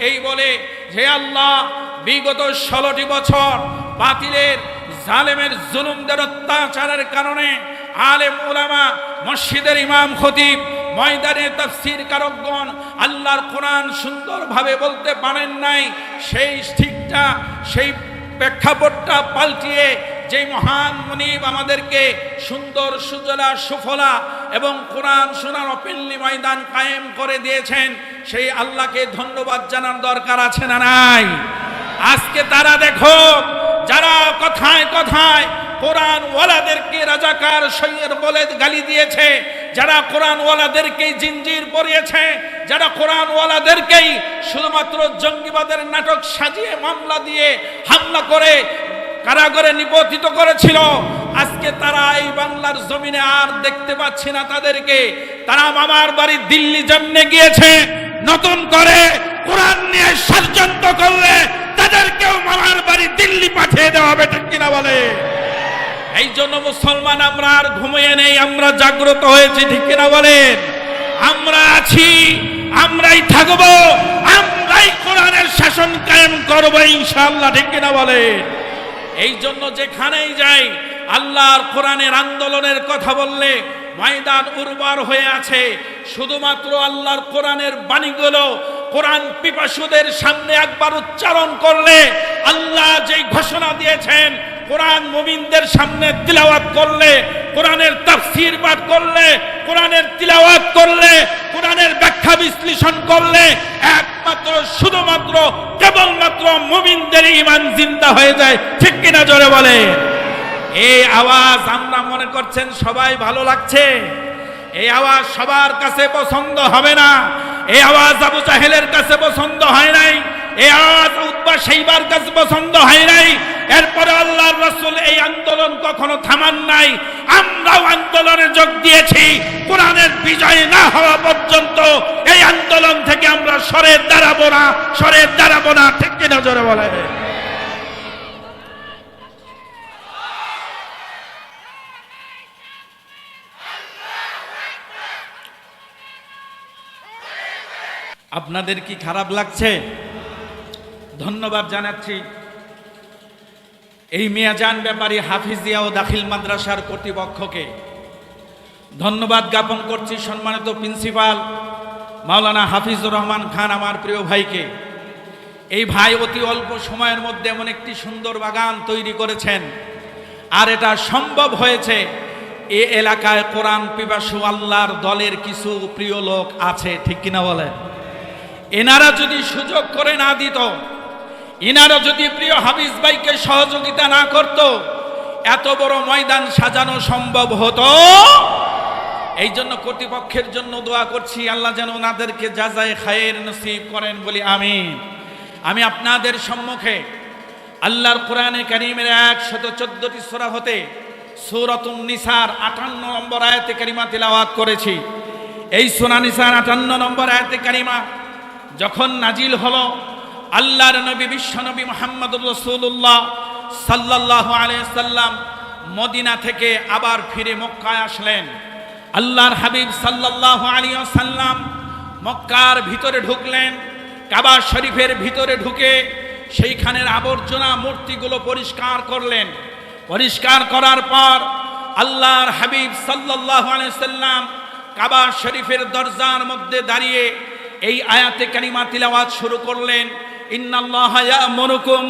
এই বলে, হে আল্লাহ, বিগত 16টি বছর বাতিলের জালেমের জুলুমদের অত্যাচারের কারণে আলেম উলামা, মসজিদের ইমাম খতিব, ময়দানে তাফসীর কারকগণ আল্লাহর কোরআন সুন্দরভাবে বলতে পারেন নাই। সেই ঠিকটা, সেই প্রেক্ষাপটটা পাল্টিয়ে যে মহান মুনিব আমাদেরকে সুন্দর সুজলা সুফলা এবং কোরআন শোনার অপিল্লি ময়দান কায়েম করে দিয়েছেন, সেই আল্লাহকে ধন্যবাদ জানার দরকার আছে না নাই? আজকে তারা দেখো, যারা কথায় কথায় কোরআন ওয়ালাদেরকে রাজাকার সৈয়দ বলে গালি দিয়েছে, যারা কোরআন ওয়ালাদেরকে জিঞ্জির পরিয়েছে, যারা কোরআন ওয়ালাদেরকেই শুধুমাত্র জঙ্গিবাদের নাটক সাজিয়ে মামলা দিয়ে হামলা করে কারাগারে নিপতিত করেছিল, আজকে তারা এই বাংলার জমিনে আর দেখতে পাচ্ছি না তাদেরকে। তারা মামার বাড়ি দিল্লি জন্মে গিয়েছে, নতুন করে কোরআন নিয়ে ষড়যন্ত্র করলে তাদেরকেও মামার বাড়ি দিল্লি পাঠিয়ে দেওয়া হবে, ঠিক কিনা বলে? এই জন্য মুসলমান আমরা আর ঘুমিয়ে নেই, আমরা জাগ্রত হয়েছি, ঠিক কিনা বলেন? আমরা আছি, আমরাই থাকবো, আমরাই কোরআনের শাসন কায়েম করবো ইনশাআল্লাহ, ঠিক কিনা বলেন? এই জন্য যেখানেই যাই আল্লাহর কোরআনের আন্দোলনের কথা বললে ময়দান উর্বর হয়ে আছে। শুধুমাত্র আল্লাহর কোরআনের বাণীগুলো কোরআন পিপাসুদের সামনে একবার উচ্চারণ করলে, আল্লাহ যেই ঘোষণা দিয়েছেন, কোরআন মুমিনদের সামনে তিলাওয়াত করলে, কোরআনের তাফসীর পাঠ করলে, কোরআনের তিলাওয়াত করলে, কোরআনের ব্যাখ্যা বিশ্লেষণ করলে একমাত্র শুধুমাত্র কেবলমাত্র মুমিনদের ঈমান জিন্দা হয়ে যায়, ঠিক কিনা জোরে বলে? এই আওয়াজ আমরা মনে করছেন সবাই ভালো লাগছে, এই আওয়াজ সবার কাছে পছন্দ হবে না। এই আওয়াজ আবু জাহেলের কাছে পছন্দ হয় নাই, এই আওয়াজ উতবা শাইবার কাছে পছন্দ হয় নাই। এরপরে আল্লাহর রাসূল এই আন্দোলন কখনো থামান নাই, আমরাও আন্দোলনে যোগ দিয়েছি। কোরআনের বিজয় না হওয়া পর্যন্ত এই আন্দোলন থেকে আমরা সরে দাঁড়াবো না, সরে দাঁড়াবো না, ঠিক কিনা জোরে বলে? আপনাদের কি খারাপ লাগছে? ধন্যবাদ জানাচ্ছি এই মিয়াজান ব্যাপারী হাফিজিয়া ও দাখিল মাদ্রাসার কর্তৃপক্ষকে। ধন্যবাদ জ্ঞাপন করছি সম্মানিত প্রিন্সিপাল মাওলানা হাফিজুর রহমান খান, আমার প্রিয় ভাইকে। এই ভাই অতি অল্প সময়ের মধ্যে এমন একটি সুন্দর বাগান তৈরি করেছেন, আর এটা সম্ভব হয়েছে এই এলাকায় কোরআন পিপাসু আল্লাহর দলের কিছু প্রিয় লোক আছে, ঠিক কিনা বলে? এনারা যদি সুযোগ করে না দিত, এনারা যদি প্রিয় হাফিজ ভাইকে সহযোগিতা না করত, এত বড় ময়দান সাজানো সম্ভব হতো? এই জন্য কর্তৃপক্ষের জন্য দোয়া করছি, আল্লাহ যেন ওনাদেরকে জাযায়ে খায়ের নসিব করেন, বলি আমিন। আমি আপনাদের সম্মুখে আল্লাহর কোরআনে কারীমের 114টি সূরা হতে সূরাতুন নিসার 58 নম্বর আয়াতে কারিমা তিলাওয়াত করেছি। এই সূরা নিসার 58 নম্বর আয়াতে কারিমা যখন নাজিল হলো, আল্লাহর নবী বিশ্বনবী মুহাম্মদুর রাসূলুল্লাহ সাল্লাল্লাহু আলাইহি সাল্লাম মদিনা থেকে আবার ফিরে মক্কায় আসলেন। আল্লাহর হাবিব সাল্লাল্লাহু আলাইহি ওয়াসাল্লাম মক্কার ভিতরে ঢুকলেন, কাবা শরীফের ভিতরে ঢুকে সেইখানের আবর্জনা মূর্তিগুলো পরিষ্কার করলেন। পরিষ্কার করার পর আল্লাহর হাবিব সাল্লাল্লাহু আলাইহি সাল্লাম কাবা শরীফের দরজার মধ্যে দাঁড়িয়ে এই আয়াতে কারিমা তিলাওয়াত শুরু করলেন। ইন্নাল্লাহা ইয়া'মুরুকুম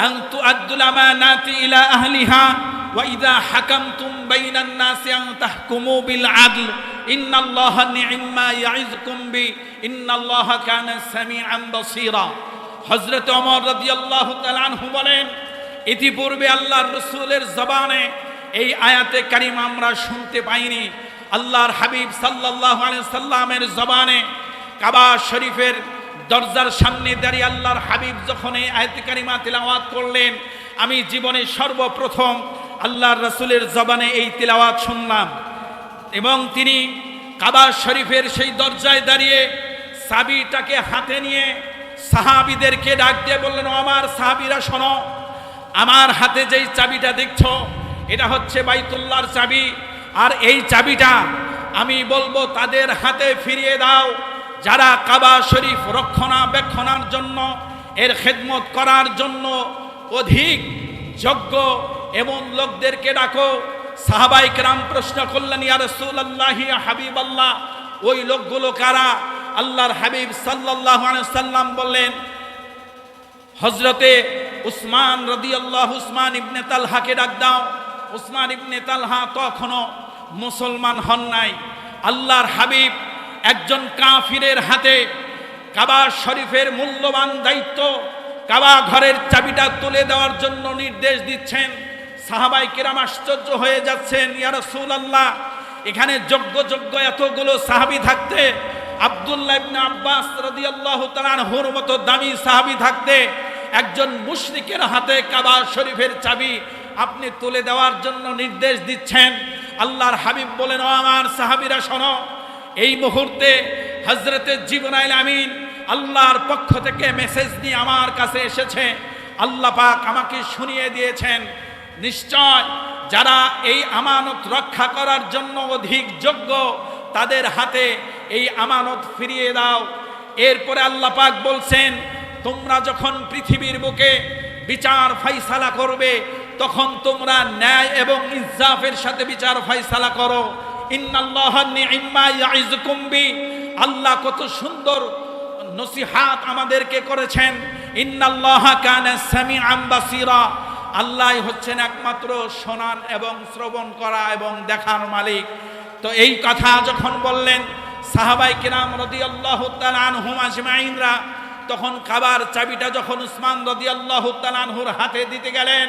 আন তু'আদ্দুল আমানাতি ইলা আহলিহা ওয়া ইযা হাকামতুম বাইনান নাসি আন তাহকুমু বিল আদল ইন্নাল্লাহা নি'ম্মা ইয়া'iযুকুম বি ইন্নাল্লাহা কানা সামিআন বাসীরা। হযরত ওমর রাদিয়াল্লাহু তাআলা আনহু বলেন, ইতিপূর্বে আল্লাহর রাসূলের জবানে এই আয়াতে কারিমা আমরা শুনতে পাইনি। আল্লাহর হাবিব সাল্লাল্লাহু আলাইহি সাল্লামের জবানে কাবা শরীফের দরজার সামনে দাঁড়িয়ে আল্লাহর হাবিব যখন এই আয়াতে কারিমা তিলাওয়াত করলেন, আমি জীবনে সর্বপ্রথম আল্লাহর রাসূলের জবানে এই তিলাওয়াত শুনলাম। এবং তিনি কাবা শরীফের সেই দরজায় দাঁড়িয়ে চাবিটাকে হাতে নিয়ে সাহাবীদেরকে ডাক দিয়ে বললেন, আমার সাহাবীরা শোনো, আমার হাতে যেই চাবিটা দেখছো এটা হচ্ছে বাইতুল্লাহর চাবি, আর এই চাবিটা আমি বলবো তাদের হাতে ফিরিয়ে দাও যারা কাবা শরীফ রক্ষণাবেক্ষণের জন্য, এর খেদমত করার জন্য অধিক যোগ্য এমন লোকদেরকে ডাকো। সাহাবায়ে কেরাম প্রশ্ন করলেন, ইয়া রাসূলুল্লাহ, ইয়া হাবিবাল্লাহ, ওই লোকগুলো কারা? আল্লাহর হাবিব সাল্লাল্লাহু আলাইহি সাল্লাম বললেন, হযরতে উসমান রাদিয়াল্লাহু, উসমান ইবনে তালহাকে ডাক দাও। উসমান ইবনে তালহা তখনও মুসলমান হন নাই। আল্লাহর হাবিব একজন কাফিরের হাতে কাবা শরীফের মূল্যবান দায়িত্ব, কাবা ঘরের চাবিটা তুলে দেওয়ার জন্য নির্দেশ দিচ্ছেন। সাহাবায়ে কেরাম আশ্চর্য হয়ে যাচ্ছেন, ইয়া রাসূলুল্লাহ, এখানে যোগ্য এতগুলো সাহাবী থাকতে, আব্দুল্লাহ ইবনে আব্বাস রাদিয়াল্লাহু তাআলা আনহুর মতো দামি সাহাবী থাকতে, একজন মুশরিকের হাতে কাবা শরীফের চাবি আপনি তুলে দেওয়ার জন্য নির্দেশ দিচ্ছেন। আল্লাহর হাবিব বলেন, ও আমার সাহাবীরা শোনো, এই মুহূর্তে হযরতে জিবরাইল আমিন আল্লাহর পক্ষ থেকে মেসেজ নিয়ে আমার কাছে এসেছে। আল্লাহ পাক আমাকে শুনিয়ে দিয়েছেন, নিশ্চয় যারা এই আমানত রক্ষা করার জন্য অধিক যোগ্য, তাদের হাতে এই আমানত ফিরিয়ে দাও। এরপরে আল্লাহ পাক বলছেন, তোমরা যখন পৃথিবীর বুকে বিচার ফাইসালা করবে, তখন তোমরা ন্যায় এবং ইনসাফের সাথে বিচার ফাইসালা করো। ইন্নাল্লাহা নি'ম্মা ইয়াইযুকুম বি, আল্লাহ কত সুন্দর নসিহাত আমাদেরকে করেছেন। ইন্নাল্লাহা কানা সামিআন বাসীরা, আল্লাহ হচ্ছেন একমাত্র শোনার এবং শ্রবণ করা এবং দেখার মালিক। তো এই কথা যখন বললেন, সাহাবায়ে কেরাম রাদিয়াল্লাহু তাআলা আনহুম আজমাইনরা তখন কাবার চাবিটা যখন উসমান রাদিয়াল্লাহু তাআলা আনহুর হাতে দিতে গেলেন,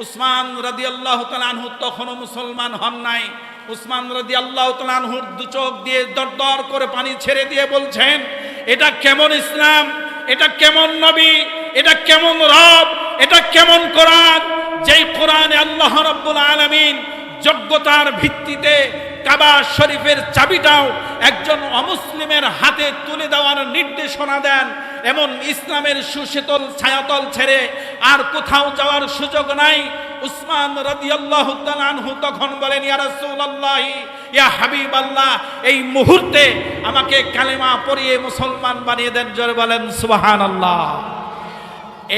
উসমান রাদিয়াল্লাহু তাআলা আনহু তখনও মুসলমান হন নাই। উসমান রাদিয়াল্লাহু তাআলা আনহুর দু চোখ দিয়ে দরদর করে পানি ছেড়ে দিয়ে বলছেন, এটা কেমন ইসলাম, এটা কেমন নবী, এটা কেমন রব, এটা কেমন কোরআন, যেই কোরআনে আল্লাহ রাব্বুল আলামিন যোগ্যতার ভিত্তিতে কাবা শরীফের চাবিটাও একজন অমুসলিমের হাতে তুলে দেওয়ার নির্দেশনা দেন। এমন ইসলামের সুশীতল ছায়াতল ছেড়ে আর কোথাও যাওয়ার সুযোগ নাই। উসমান রাদিয়াল্লাহু তাআলা আনহু তখন বলেন, ইয়া রাসূলুল্লাহ, ইয়া হাবিবাল্লাহ, এই মুহূর্তে আমাকে কালেমা পড়িয়ে মুসলমান বানিয়ে দেন। জোরে বলেন সুবহানাল্লাহ।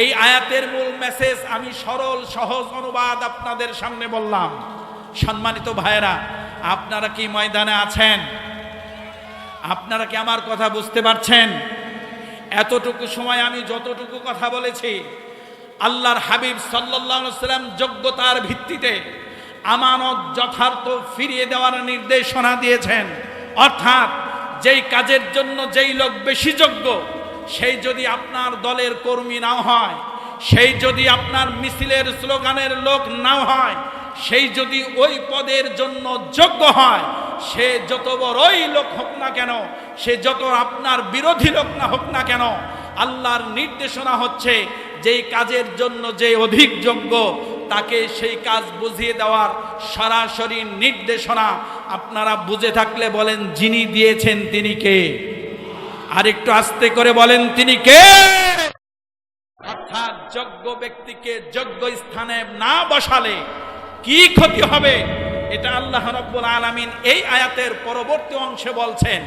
এই আয়াতের মূল মেসেজ আমি সরল সহজ অনুবাদ আপনাদের সামনে বললাম। সম্মানিত ভাইয়েরা, আপনারা কি ময়দানে আছেন? আপনারা কি আমার কথা বুঝতে পারছেন? এতটুকু সময় আমি যতটুকু কথা বলেছি, আল্লাহর হাবিব সাল্লাল্লাহু আলাইহি ওয়াসাল্লাম যোগ্যতার ভিত্তিতে আমানত যথার্থ ফিরিয়ে দেওয়ার নির্দেশনা দিয়েছেন। অর্থাৎ যেই কাজের জন্য যেই লোক বেশি যোগ্য, সেই যদি আপনার দলের কর্মী নাও হয়, সেই যদি আপনার মিছিলের স্লোগানের লোক নাও হয়, সেই যদি ওই পদের জন্য যোগ্য হয়, সে যত বড়ই লোক হোক না কেন, সে যত আপনার বিরোধী লোক না হোক না কেন, আল্লাহর নির্দেশনা হচ্ছে যেই কাজের জন্য যে অধিক যোগ্য, তাকে সেই কাজ বুঝিয়ে দেওয়ার সরাসরি নির্দেশনা। আপনারা বুঝে থাকলে বলেন, যিনি দিয়েছেন তিনি কে? আর একটু আস্তে করে বলেন, তিনি কে? অর্থাৎ যোগ্য ব্যক্তিকে যোগ্য স্থানে না বসালে কি ক্ষতি হবে, এটা আল্লাহ রাব্বুল আলামিন এই আয়াতের পরবর্তী অংশে বলছেন।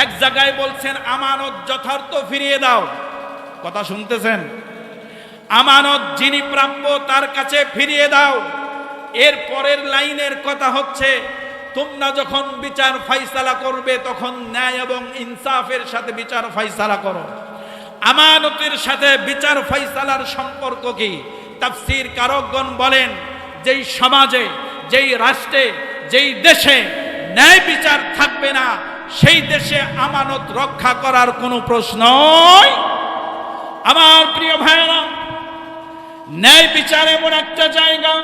এক জায়গায় বলছেন, আমানত যথার্থ ফিরিয়ে দাও। কথা শুনতেছেন? আমানত যিনি প্রাপ্য তার কাছে ফিরিয়ে দাও। এর পরের লাইনের কথা হচ্ছে, তোমরা যখন বিচার ফাইসালা করবে, তখন ন্যায় এবং ইনসাফের সাথে বিচার ফাইসালা করো। আমানতের সাথে বিচার ফাইসালার সম্পর্ক কি? তাফসীর কারকগণ বলেন, যেই সমাজে, যেই রাষ্ট্রে, যেই দেশে ন্যায় বিচার থাকবে না, সেই দেশে আমানত রক্ষা করার কোনো প্রশ্নই। আমার প্রিয় ভাইরা, ন্যায় বিচার এমন একটা জায়গা,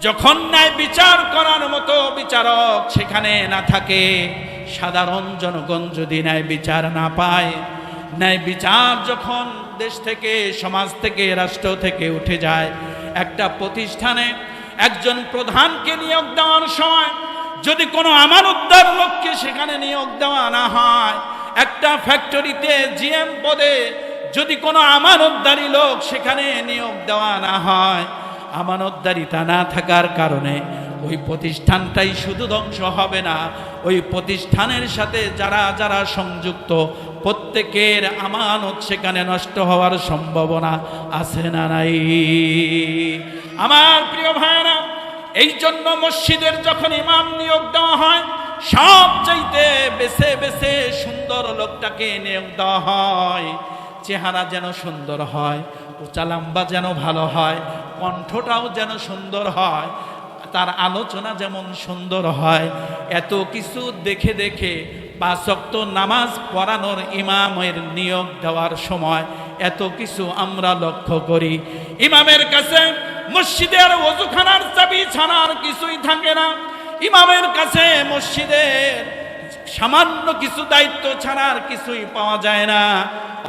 যখন ন্যায় বিচার করার মতো বিচারক সেখানে না থাকে, সাধারণ জনগণ যদি ন্যায় বিচার না পায়, ন্যায় বিচার যখন দেশ থেকে, সমাজ থেকে, রাষ্ট্র থেকে উঠে যায়, একটা প্রতিষ্ঠানে একজন প্রধানকে নিয়োগ দেওয়ার সময় যদি কোনো আমানতদার লোককে সেখানে নিয়োগ দেওয়া না হয়, একটা ফ্যাক্টরিতে জিএম পদে যদি কোনো আমানতদারি লোক সেখানে নিয়োগ দেওয়া না হয়, আমানতদারিতা না থাকার কারণে ওই প্রতিষ্ঠানটাই শুধু ধ্বংস হবে না, ওই প্রতিষ্ঠানের সাথে যারা যারা সংযুক্ত প্রত্যেকের আমানত সেখানে নষ্ট হওয়ার সম্ভাবনা আছে না নাই? আমার প্রিয় ভাইরা, এই জন্য মসজিদের যখন ইমাম নিয়োগ দেওয়া হয় সবচাইতে বেছে বেছে সুন্দর লোকটাকে নিয়োগ দেওয়া হয়। চেহারা যেন সুন্দর হয়, উঁচা লম্বা যেন ভালো হয়, কণ্ঠটাও যেন সুন্দর হয়, তার আলোচনা যেমন সুন্দর হয়। এত কিছু দেখে দেখে 5 ওয়াক্ত নামাজ পড়ানোর ইমামের নিয়োগ দেওয়ার সময় এত কিছু আমরা লক্ষ্য করি। ইমামের কাছে মসজিদের ওযুখানার চাবি ছাড়ার কিছুই থাকে না, ইমামের কাছে মসজিদের সামান্য কিছু দায়িত্ব ছাড়ার কিছুই পাওয়া যায় না।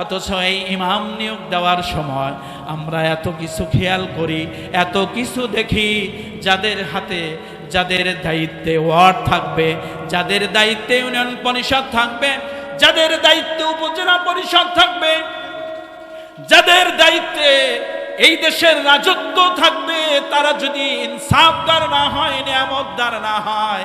অথচ এই ইমাম নিয়োগ দেওয়ার সময় আমরা এত কিছু খেয়াল করি, এত কিছু দেখি। যাদের হাতে, যাদের দায়িত্বে ওয়ার্ড থাকবে, যাদের দায়িত্বে ইউনিয়ন পরিষদ থাকবে, যাদের দায়িত্বে উপজেলা পরিষদ থাকবে, যাদের দায়িত্বে এই দেশের রাজত্ব থাকবে, তারা যদি ইনসাফদার না হয়, নিয়ামতদার না হয়,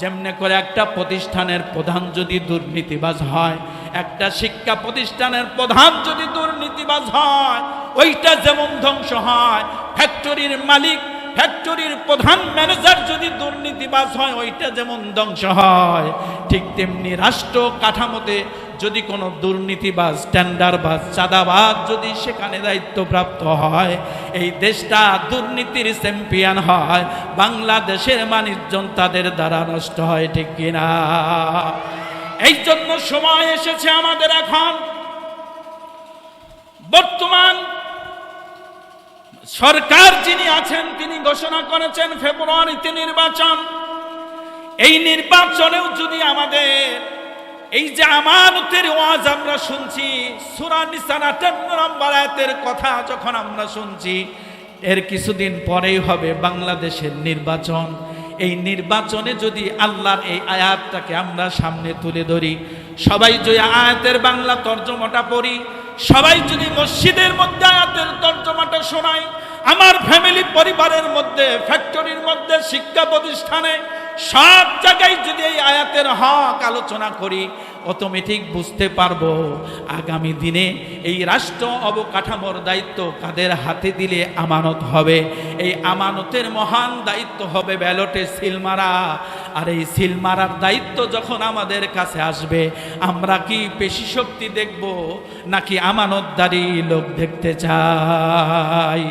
যেমনে করে একটা প্রতিষ্ঠানের প্রধান যদি দুর্নীতিবাজ হয়, একটা শিক্ষা প্রতিষ্ঠানের প্রধান যদি দুর্নীতিবাজ হয়, ওইটা যেমন ধ্বংস হয়, ফ্যাক্টরির মালিক, ফ্যাক্টরির প্রধান ম্যানেজার যদি দুর্নীতিবাজ হয়, ওইটা যেমন ধ্বংস হয়, ঠিক তেমনি রাষ্ট্র কাঠামোতে যদি কোনো দুর্নীতিবাজ, টেন্ডারবাজ, চাঁদাবাজ যদি সেখানে দায়িত্বপ্রাপ্ত হয়, এই দেশটা দুর্নীতির চ্যাম্পিয়ন হয়, বাংলাদেশের মানুষজন তাদের দ্বারা নষ্ট হয়, ঠিক কিনা? এই জন্য সময় এসেছে আমাদের এখন, বর্তমান সরকার যিনি আছেন তিনি ঘোষণা করেছেন ফেব্রুয়ারিতে নির্বাচন। এই নির্বাচনেও যদি আমাদের এই যে আমানতের ওয়াজ আমরা শুনছি, সূরা নিসার 58 নম্বর আয়াতের কথা যখন আমরা শুনছি, এর কিছুদিন পরেই হবে বাংলাদেশের নির্বাচন। এই নির্বাচনে যদি আল্লাহর এই আয়াতটাকে আমরা সামনে তুলে ধরি, সবাই যদি আয়াতের বাংলা তর্জমাটা পড়ি, সবাই যদি মসজিদের মধ্যে আয়াতের তর্জমাটা শোনাই, আমার ফ্যামিলি পরিবারের মধ্যে, ফ্যাক্টরির মধ্যে, শিক্ষা প্রতিষ্ঠানে, সব জায়গায় যদি এই আয়াতের হক আলোচনা করি, অটোমেটিক বুঝতে পারবো আগামী দিনে এই রাষ্ট্র অবকাঠামোর দায়িত্ব কাদের হাতে দিলে আমানত হবে। এই আমানতের মহান দায়িত্ব হবে ব্যালটে সিল মারা। আর এই সিল মারার দায়িত্ব যখন আমাদের কাছে আসবে, আমরা কি পেশি শক্তি দেখব নাকি আমানতদারি লোক দেখতে চাই?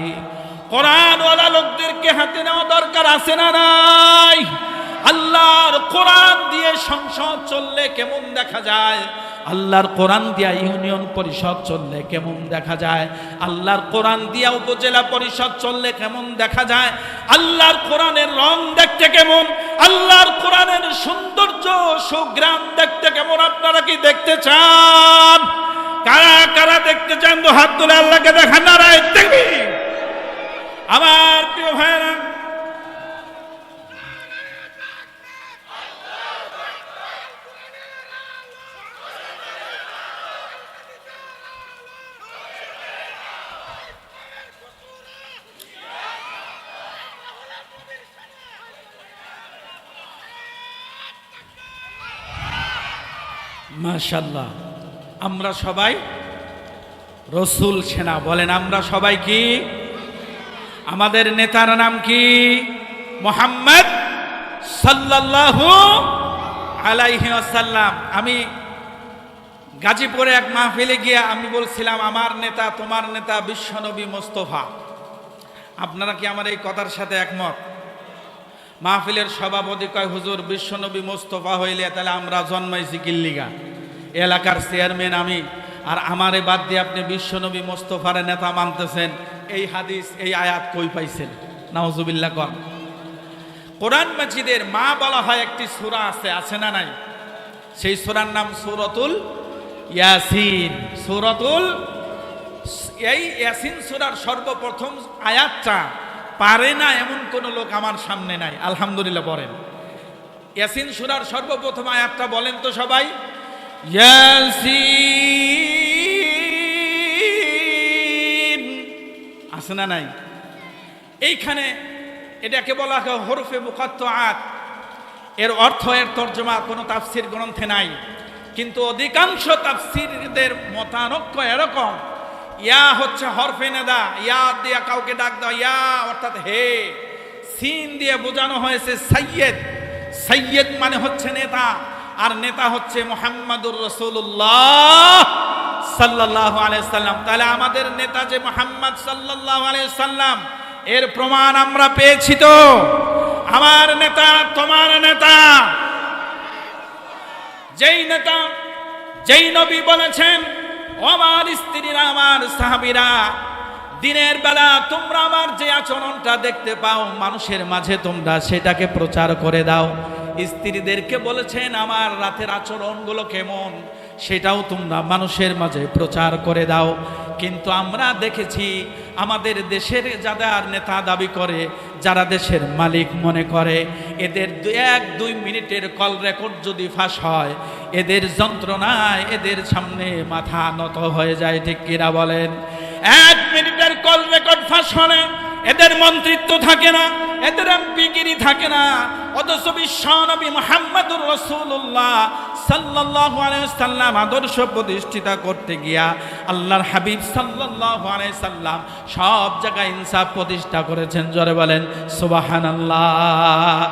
কোরআনওয়ালা লোকদেরকে হাতে নেওয়া দরকার আছে না নাই? আল্লাহর কোরআন দিয়ে সংসদ চললে কেমন দেখা যায়, আল্লাহর কোরআন দিয়া ইউনিয়ন পরিষদ চললে কেমন দেখা যায়, আল্লাহর কোরআন দিয়া উপজেলা পরিষদ চললে কেমন দেখা যায়, আল্লাহর কোরআনের রং দেখতে কেমন, আল্লাহর কোরআনের সৌন্দর্য সুগ্রাম দেখতে কেমন, আপনারা কি দেখতে চান? কারা কারা দেখতে চান তো হাত তুলে আল্লাহকে দেখান, নারায়ে তাকবীর। আমার প্রিয় ভাইরা, মাশাআল্লাহ, আমরা সবাই রসুল সেনা। বলেন আমরা সবাই কি? আমাদের নেতার নাম কি? মুহাম্মদ সাল্লাল্লাহু আলাইহি ওয়াসাল্লাম। আমি গাজীপুরে এক মাহফিলে গিয়ে আমি বলছিলাম, আমার নেতা, তোমার নেতা বিশ্বনবী মুস্তাফা। আপনারা কি আমার এই কথার সাথে একমত? মাহফিলের সভাপতি কয়, হুজুর বিশ্বনবী মুস্তাফা হইলে তাহলে আমরা জন্মাইছি কিল্লিগা, এলাকার চেয়ারম্যান আমি, আর আমারে বাদ দিয়ে আপনি বিশ্বনবী মুস্তাফার নেতা মানতেছেন, এই হাদিস এই আয়াত কই পাইছেন? নাউজুবিল্লাহ কর। কোরআন মাজিদের মা বলা হয় একটি সূরা আছে না নাই? সেই সূরার নাম সূরাতুল ইয়াসিন। এই ইয়াসিন সূরার সর্বপ্রথম আয়াতটা পারে না এমন কোন লোক আমার সামনে নাই, আলহামদুলিল্লাহ। বলেন ইয়াসিন সূরার সর্বপ্রথম আয়াতটা বলেন তো সবাই। ইয়াসিন আছে না নাই? এইখানে এটাকে বলা হয় হরফে মুকাত্তাআত। এর অর্থ, এর তর্জমা কোনো তাফসীর গ্রন্থে নাই, কিন্তু অধিকাংশ তাফসীরদের মতানক্য এরকম, ইয়া হচ্ছে হরফে নেদা, ইয়া দিয়ে কাউকে ডাক দাও, ইয়া অর্থাৎ হে। সিন দিয়ে বোঝানো হয়েছে সাইয়্যেদ। সাইয়্যেদ মানে হচ্ছে নেতা, আর নেতা হচ্ছে মুহাম্মাদুর রাসূলুল্লাহ সাল্লাল্লাহু আলাইহি সাল্লাম। তাহলে আমাদের নেতা যে মুহাম্মদ সাল্লাল্লাহু আলাইহি সাল্লাম, এর প্রমাণ আমরা পেয়েছি তো। আমার নেতা, তোমার নেতা, যেই নেতা, যেই নবী বলেছেন, ও আমার স্ত্রীরা, আমার সাহাবীরা, দিনের বেলা তোমরা আমার যে আচরণটা দেখতে পাও মানুষের মাঝে, তোমরা সেটাকে প্রচার করে দাও। স্ত্রীদেরকে বলেছেন আমার রাতের আচরণগুলো কেমন, সেটাও তোমরা মানুষের মাঝে প্রচার করে দাও। কিন্তু আমরা দেখেছি আমাদের দেশের যারা নেতা দাবি করে, যারা দেশের মালিক মনে করে, এদের 1-2 মিনিটের কল রেকর্ড যদি ফাঁস হয়, এদের যন্ত্রণায় এদের সামনে মাথা নত হয়ে যায়। ঠিক কিনা বলেন? 1 মিনিটের কল রেকর্ড ফাঁস হলে এদের মন্ত্রিত্ব থাকে না, এদের এমপিগিরি থাকে না। অথচ বিশ্বনবী মুহাম্মদুর রাসূলুল্লাহ সাল্লাল্লাহু আলাইহি সাল্লাম আদর্শ প্রতিষ্ঠিত করতে গিয়া আল্লাহর হাবিব সাল্লাল্লাহু আলাইহি সাল্লাম সব জায়গায় ইনসাফ প্রতিষ্ঠা করেছেন। জোরে বলেন সুবহানাল্লাহ।